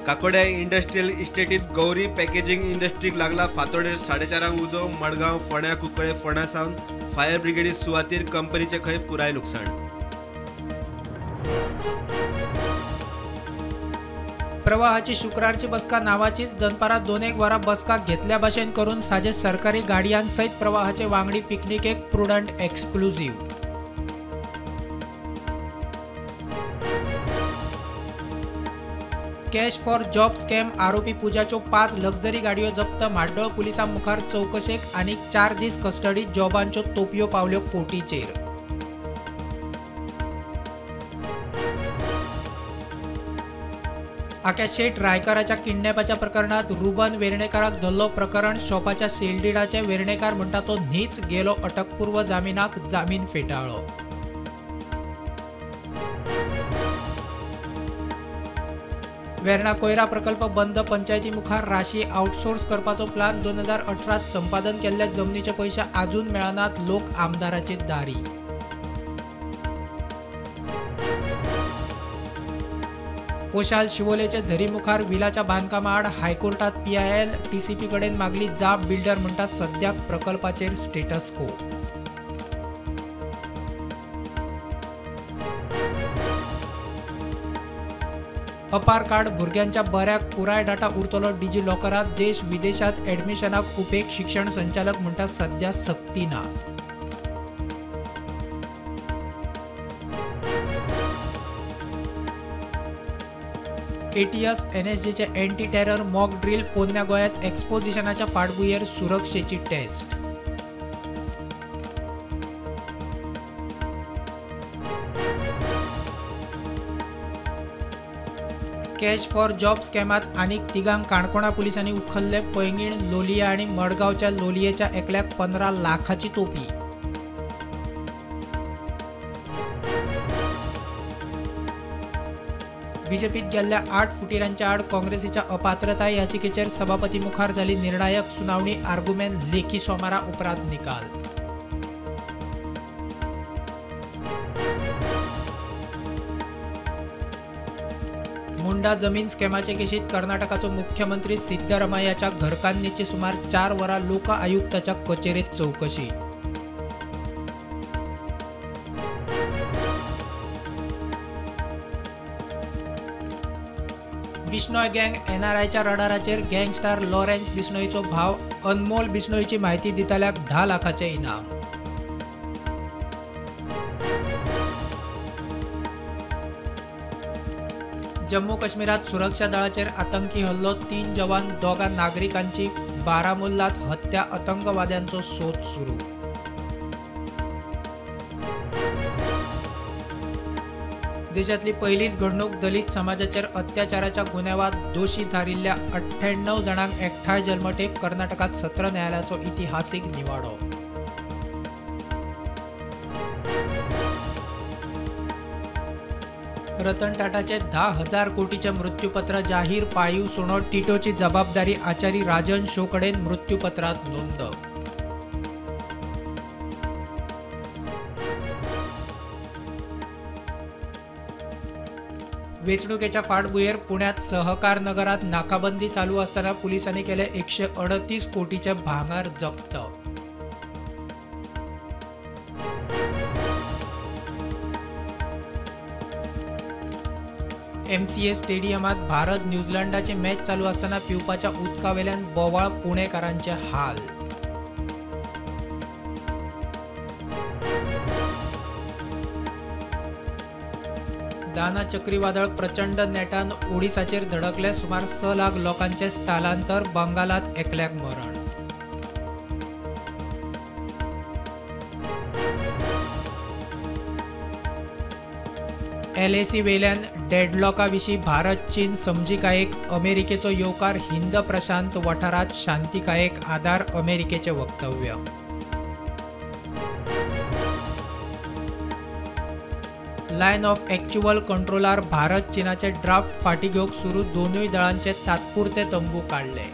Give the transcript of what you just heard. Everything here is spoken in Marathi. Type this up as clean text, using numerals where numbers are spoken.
काकोड्या इंडस्ट्रियल इस्टेटीत गौरी पॅकेजिंग इंडस्ट्रीक लागला फातोडेर 4:30 उजो मडगांव फोंड्या कुंकळे फोंडा सावन फायर ब्रिगेडी सुवातेर कंपनीचे खंय पुराय लुकसाण। प्रवाहाची शुक्रारची बसका नावाचीच दनपारात 2-1 वरां बसका घेतल्या भाशेन करून साजे सरकारी गाडयांन सयत प्रवाहाचे वांगडी पिकनिकेक prudent exclusive. Cash for job scam आरोपी पुजाच्यो 5 लक्झरी गाडयो जप्त म्हाड्डोळ पुलिसां मुखार चौकशेक आनीक 4 दीस कस्टडीत जॉबांच्यो तोपयो पावल्यो कोटीचेर। आख्या शेट रायकराच्या किडनॅपाच्या प्रकरणात रुबन वेर्णेकाराक धरलो प्रकरण शॉपाच्या सेलडीडाचे वेर्णेकार म्हणटा तो न्हीच गेलो अटकपूर्व जामिनाक जामीन फेटाळ्ळो। वेर्णा कोयरा प्रकल्प बंद पंचायती मुखार राशी आउटसोर्स करपाचो प्लान 2018 संपादन केल्ल्या जमनीचे पैसे अजून मेळनात लोक आमदाराचे दारी। पोशाल शिवोलेचे झरी मुखार विलाच्या बांदकामा आड हायकोर्टात PIL TCP कडेन मागली जाप बिल्डर म्हणटा सद्याक प्रकल्पाचेर स्टेटस को। अपार कार्ड भुरग्यांच्या बऱ्याक पुराय डाटा उरतलो डिजी लॉकरात देश विदेशात ऍडमिशनाक उपेग शिक्षण संचालक म्हणटा सध्या सक्ती ना। ATS NSGचे एंटी टेरर मॉक ड्रिल पोन्न्या गोयात एक्सपोजिशनाच्या फाटभुंयेर सुरक्षेची टेस्ट। कॅश फॉर जॉब स्कॅमात आनीक 3 काणकोणा पुलिसांनी उखल्ले पैंगीण लोलया आणि मडगावच्या लोलयेच्या एकल्याक 15 लाखाची तोपी। बीजेपीत गेल्ल्या 8 फुटीरांच्या आड काँग्रेसीच्या अपात्रताय याचिकेचेर सभापती मुखार जाली निर्णायक सुनावणी आर्ग्युमेंट लेखी सोमारा उपरांत निकाल। मुंडा जमीन स्कॅमाचे केशीत कर्नाटकाचो मुख्यमंत्री सिद्धरामय्याच्या घरकान्नीची सुमार 4 वरां लोक आयुक्ताच्या कचेरेत चौकशी। बिश्नोय गँग NRIच्या रडाराचेर गँगस्टार लॉरेन्स बिश्नोईचो भाव अनमोल बिश्नोईची माहिती दितल्याक 10 लाखाचे इनाम। जम्मू काश्मीरात सुरक्षा दळाचेर आतंकी हल्लो 3 जवान 2 नागरिकांची बारामुल्लात हत्या आतंकवाद्यांचो सोद सुरू। देशातली पहिलीच घडणूक दलित समाजाचेर अत्याचाराच्या गुन्ह्यांत दोषी थारिल्ल्या 98 जाणांक एकठांय जल्मठेप कर्नाटकात सत्र न्यायालयाचो इतिहासीक निवाडो। रतन टाटाचे 10,000 कोटीचे मृत्यूपत्र जाहीर पाळीव सुणो टिटोची जबाबदारी आचारी राजन शो कडेन मृत्यूपत्रात नोंद। वेचणुकेच्या फाटभुंयेर पुण्यात सहकार नगरात नाकाबंदी चालू असताना पोलिसांनी केले 138 कोटीचे भांगार जप्त। MCA स्टेडियमात भारत न्यूझीलंडाची मॅच चालू असताना पिवपाच्या उदकावेल्यान बोवाळ पुणेकारांचे हाल। दाना चक्रीवादळ प्रचंड नेटान ओडिसाचेर धडकले सुमार 6 लाख लोकांचे स्थलांतर बंगालात एकल्याक मरण। LAC वेल्यान डेडलॉका विशीं भारत चीन समजिकायेक अमेरिकेचो येवकार हिंद प्रशांत वाठारात शांतिकायेक आधार अमेरिकेचे वक्तव्य। लायन ऑफ एक्च्युअल कंट्रोलार भारत चीनाचे ड्राफ्ट फाटी घेवंक सुरू दोनूय दळांचे तात्पुरते तंबू काढले।